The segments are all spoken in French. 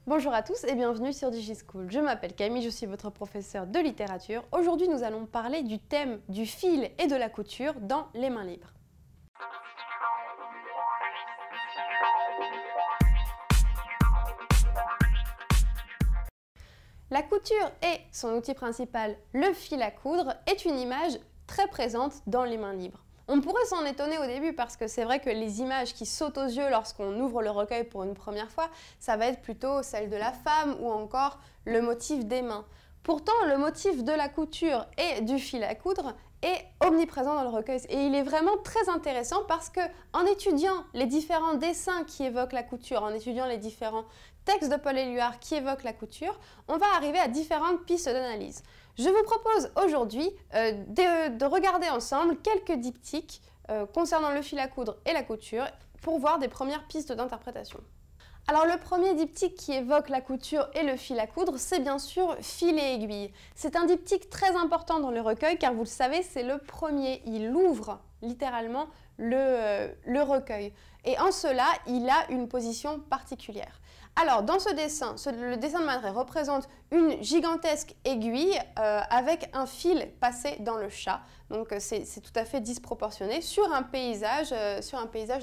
Bonjour à tous et bienvenue sur DigiSchool. Je m'appelle Camille, je suis votre professeure de littérature. Aujourd'hui, nous allons parler du thème du fil et de la couture dans Les mains libres. La couture et son outil principal, le fil à coudre, est une image très présente dans Les mains libres. On pourrait s'en étonner au début parce que c'est vrai que les images qui sautent aux yeux lorsqu'on ouvre le recueil pour une première fois, ça va être plutôt celle de la femme ou encore le motif des mains. Pourtant, le motif de la couture et du fil à coudre est omniprésent dans le recueil et il est vraiment très intéressant parce que en étudiant les différents dessins qui évoquent la couture, en étudiant les différents textes de Paul Éluard qui évoquent la couture, on va arriver à différentes pistes d'analyse. Je vous propose aujourd'hui de regarder ensemble quelques diptyques concernant le fil à coudre et la couture pour voir des premières pistes d'interprétation. Alors le premier diptyque qui évoque la couture et le fil à coudre, c'est bien sûr Fil et aiguille. C'est un diptyque très important dans le recueil car vous le savez, c'est le premier. Il ouvre littéralement le recueil. Et en cela, il a une position particulière. Alors dans ce dessin, le dessin de Man Ray représente une gigantesque aiguille avec un fil passé dans le chat. Donc c'est tout à fait disproportionné sur un paysage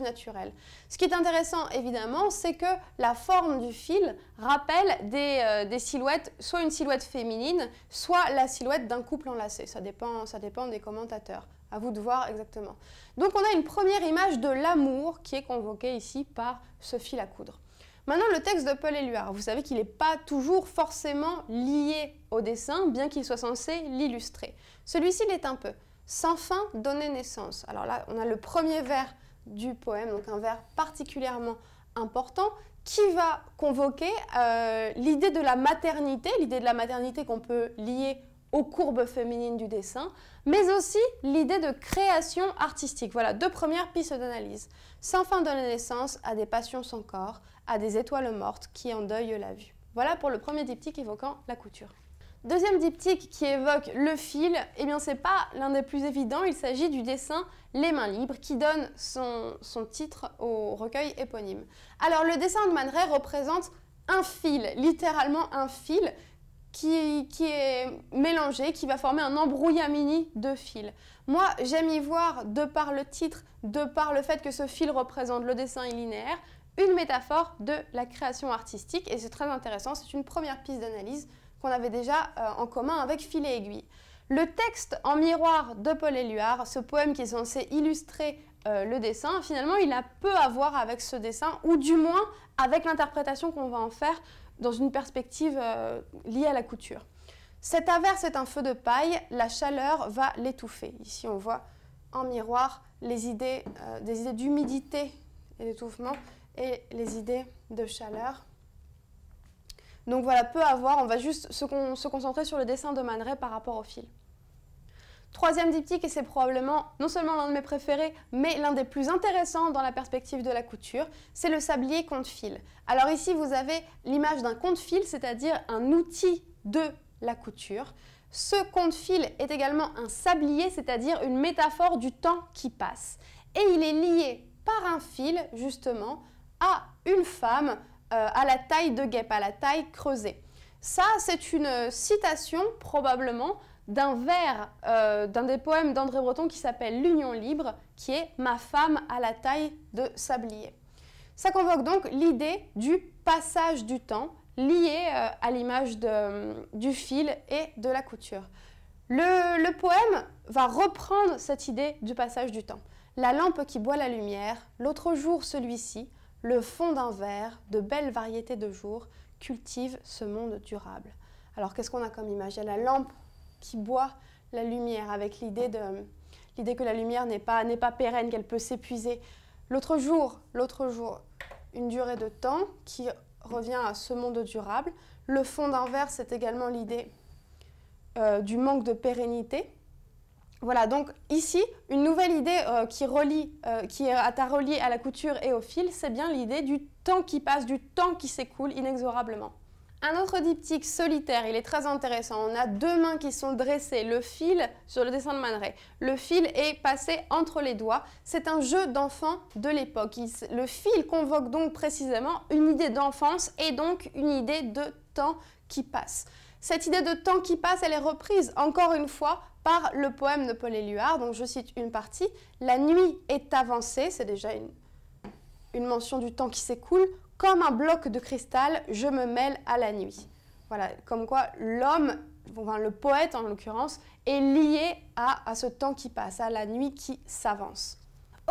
naturel. Ce qui est intéressant évidemment, c'est que la forme du fil rappelle des silhouettes, soit une silhouette féminine, soit la silhouette d'un couple enlacé. Ça dépend des commentateurs. À vous de voir exactement. Donc on a une première image de l'amour qui est convoquée ici par ce fil à coudre. Maintenant, le texte de Paul Éluard, vous savez qu'il n'est pas toujours forcément lié au dessin, bien qu'il soit censé l'illustrer. Celui-ci l'est un peu. Sans fin, donner naissance. Alors là, on a le premier vers du poème, donc un vers particulièrement important, qui va convoquer l'idée de la maternité qu'on peut lier aux courbes féminines du dessin, mais aussi l'idée de création artistique. Voilà, deux premières pistes d'analyse. Sans fin donner naissance à des passions sans corps, à des étoiles mortes qui endeuillent la vue. Voilà pour le premier diptyque évoquant la couture. Deuxième diptyque qui évoque le fil, eh bien c'est pas l'un des plus évidents, il s'agit du dessin Les mains libres qui donne son titre au recueil éponyme. Alors le dessin de Man Ray représente un fil, littéralement un fil, qui est mélangé, qui va former un embrouillamini de fils. Moi, j'aime y voir, de par le titre, de par le fait que ce fil représente le dessin linéaire, une métaphore de la création artistique, et c'est très intéressant, c'est une première piste d'analyse qu'on avait déjà en commun avec Fil et aiguille. Le texte en miroir de Paul Éluard, ce poème qui est censé illustrer le dessin, finalement, il a peu à voir avec ce dessin, ou du moins avec l'interprétation qu'on va en faire dans une perspective liée à la couture. Cet averse est un feu de paille, la chaleur va l'étouffer. Ici, on voit en miroir des idées d'humidité et d'étouffement et les idées de chaleur. Donc voilà, peu à voir, on va juste se concentrer sur le dessin de Man Ray par rapport au fil. Troisième diptyque, et c'est probablement non seulement l'un de mes préférés, mais l'un des plus intéressants dans la perspective de la couture, c'est le sablier compte-fil. Alors ici, vous avez l'image d'un compte-fil, c'est-à-dire un outil de la couture. Ce compte-fil est également un sablier, c'est-à-dire une métaphore du temps qui passe. Et il est lié par un fil, justement, à une femme à la taille de guêpe, à la taille creusée. Ça, c'est une citation, probablement, d'un vers d'un des poèmes d'André Breton qui s'appelle L'Union libre, qui est « Ma femme à la taille de sablier ». Ça convoque donc l'idée du passage du temps lié à l'image du fil et de la couture. Le poème va reprendre cette idée du passage du temps. La lampe qui boit la lumière, l'autre jour celui-ci, le fond d'un verre, de belles variétés de jours, cultive ce monde durable. Alors qu'est-ce qu'on a comme image? Il y a la lampe qui boit la lumière, avec l'idée que la lumière n'est pas pérenne, qu'elle peut s'épuiser. L'autre jour, une durée de temps qui revient à ce monde durable. Le fond d'un verre, c'est également l'idée du manque de pérennité. Voilà, donc ici, une nouvelle idée qui est à relier à la couture et au fil, c'est bien l'idée du temps qui passe, du temps qui s'écoule inexorablement. Un autre diptyque solitaire, il est très intéressant. On a deux mains qui sont dressées, le fil sur le dessin de Man Ray. Le fil est passé entre les doigts. C'est un jeu d'enfant de l'époque. Le fil convoque donc précisément une idée d'enfance et donc une idée de temps qui passe. Cette idée de temps qui passe, elle est reprise encore une fois par le poème de Paul Éluard. Donc je cite une partie. « La nuit est avancée », c'est déjà une mention du temps qui s'écoule. Comme un bloc de cristal, je me mêle à la nuit. Voilà, comme quoi l'homme, enfin le poète en l'occurrence, est lié à ce temps qui passe, à la nuit qui s'avance.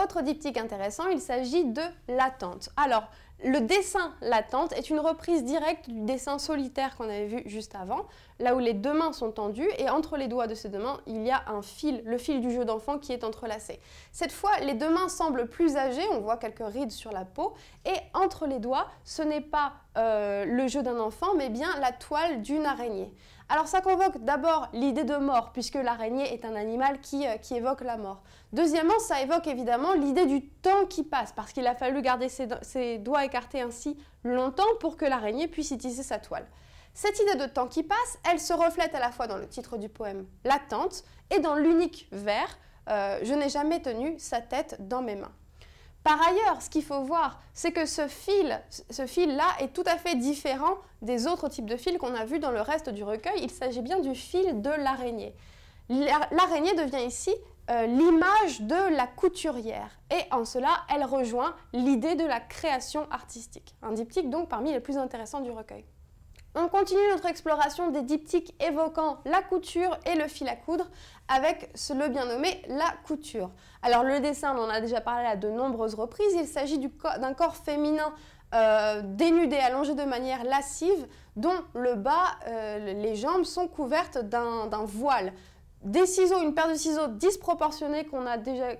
Autre diptyque intéressant, il s'agit de l'attente. Alors, le dessin l'attente est une reprise directe du dessin solitaire qu'on avait vu juste avant, là où les deux mains sont tendues et entre les doigts de ces deux mains, il y a un fil, le fil du jeu d'enfant qui est entrelacé. Cette fois, les deux mains semblent plus âgées, on voit quelques rides sur la peau, et entre les doigts, ce n'est pas le jeu d'un enfant, mais bien la toile d'une araignée. Alors ça convoque d'abord l'idée de mort, puisque l'araignée est un animal qui évoque la mort. Deuxièmement, ça évoque évidemment l'idée du temps qui passe, parce qu'il a fallu garder ses doigts écartés ainsi longtemps pour que l'araignée puisse y tisser sa toile. Cette idée de temps qui passe, elle se reflète à la fois dans le titre du poème « L'attente » et dans l'unique vers « Je n'ai jamais tenu sa tête dans mes mains ». Par ailleurs, ce qu'il faut voir, c'est que ce fil-là est tout à fait différent des autres types de fils qu'on a vus dans le reste du recueil. Il s'agit bien du fil de l'araignée. L'araignée devient ici l'image de la couturière. Et en cela, elle rejoint l'idée de la création artistique. Un diptyque donc parmi les plus intéressants du recueil. On continue notre exploration des diptyques évoquant la couture et le fil à coudre avec le bien nommé la couture. Alors le dessin, on en a déjà parlé à de nombreuses reprises, il s'agit d'un corps féminin dénudé, allongé de manière lascive, dont le bas, les jambes sont couvertes d'un voile. Des ciseaux, une paire de ciseaux disproportionnés qu'on a déjà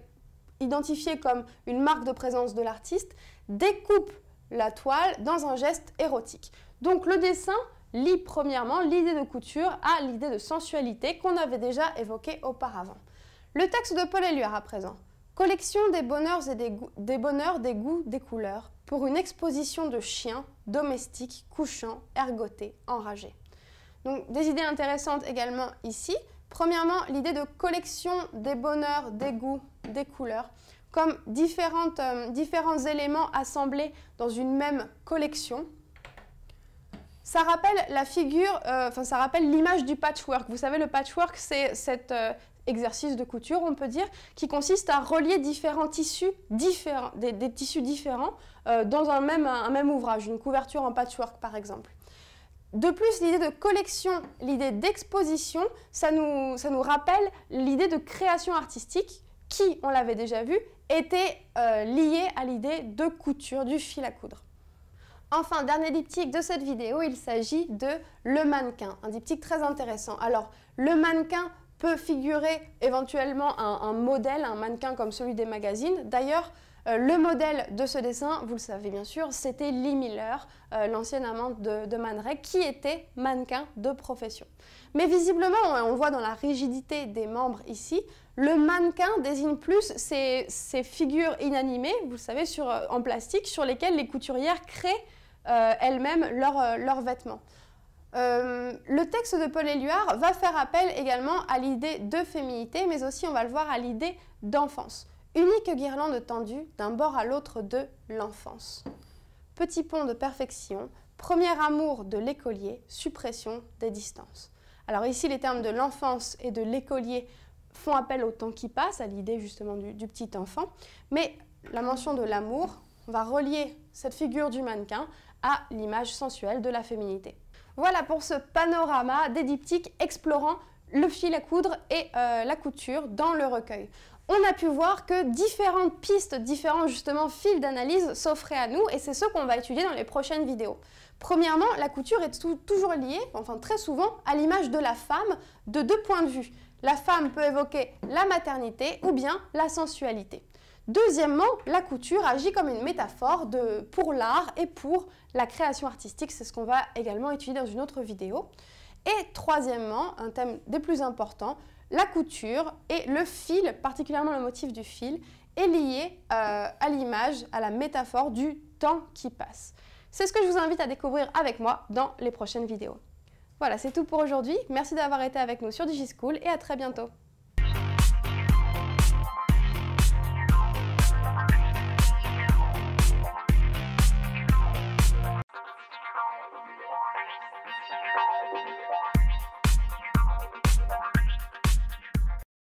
identifié comme une marque de présence de l'artiste, découpent la toile dans un geste érotique. Donc le dessin lie premièrement l'idée de couture à l'idée de sensualité qu'on avait déjà évoquée auparavant. Le texte de Paul Éluard à présent. Collection des bonheurs et des goûts, des couleurs, pour une exposition de chiens, domestiques, couchants, ergotés, enragés. Donc des idées intéressantes également ici. Premièrement, l'idée de collection des bonheurs, des goûts, des couleurs, comme différents éléments assemblés dans une même collection. Ça rappelle la figure, ça rappelle l'image du patchwork. Vous savez, le patchwork, c'est cet exercice de couture, on peut dire, qui consiste à relier différents tissus différents, des tissus différents dans un même ouvrage, une couverture en patchwork par exemple. De plus, l'idée de collection, l'idée d'exposition, ça nous rappelle l'idée de création artistique qui, on l'avait déjà vu, était liée à l'idée de couture, du fil à coudre. Enfin, dernier diptyque de cette vidéo, il s'agit de le mannequin, un diptyque très intéressant. Alors, le mannequin peut figurer éventuellement un modèle, un mannequin comme celui des magazines. D'ailleurs, le modèle de ce dessin, vous le savez bien sûr, c'était Lee Miller, l'ancienne amante de Man Ray, qui était mannequin de profession. Mais visiblement, on le voit dans la rigidité des membres ici, le mannequin désigne plus ces figures inanimées, vous le savez, en plastique, sur lesquelles les couturières créent elles-mêmes leurs vêtements. Le texte de Paul Éluard va faire appel également à l'idée de féminité, mais aussi, on va le voir, à l'idée d'enfance. Unique guirlande tendue d'un bord à l'autre de l'enfance. Petit pont de perfection, premier amour de l'écolier, suppression des distances. Alors ici, les termes de l'enfance et de l'écolier font appel au temps qui passe, à l'idée justement du petit enfant, mais la mention de l'amour va relier cette figure du mannequin à l'image sensuelle de la féminité. Voilà pour ce panorama des diptyques explorant le fil à coudre et la couture dans le recueil. On a pu voir que différentes pistes, différents justement fils d'analyse s'offraient à nous et c'est ce qu'on va étudier dans les prochaines vidéos. Premièrement, la couture est toujours liée, enfin très souvent, à l'image de la femme de deux points de vue. La femme peut évoquer la maternité ou bien la sensualité. Deuxièmement, la couture agit comme une métaphore pour l'art et pour la création artistique. C'est ce qu'on va également étudier dans une autre vidéo. Et troisièmement, un thème des plus importants, la couture et le fil, particulièrement le motif du fil, est lié à l'image, à la métaphore du temps qui passe. C'est ce que je vous invite à découvrir avec moi dans les prochaines vidéos. Voilà, c'est tout pour aujourd'hui. Merci d'avoir été avec nous sur DigiSchool et à très bientôt.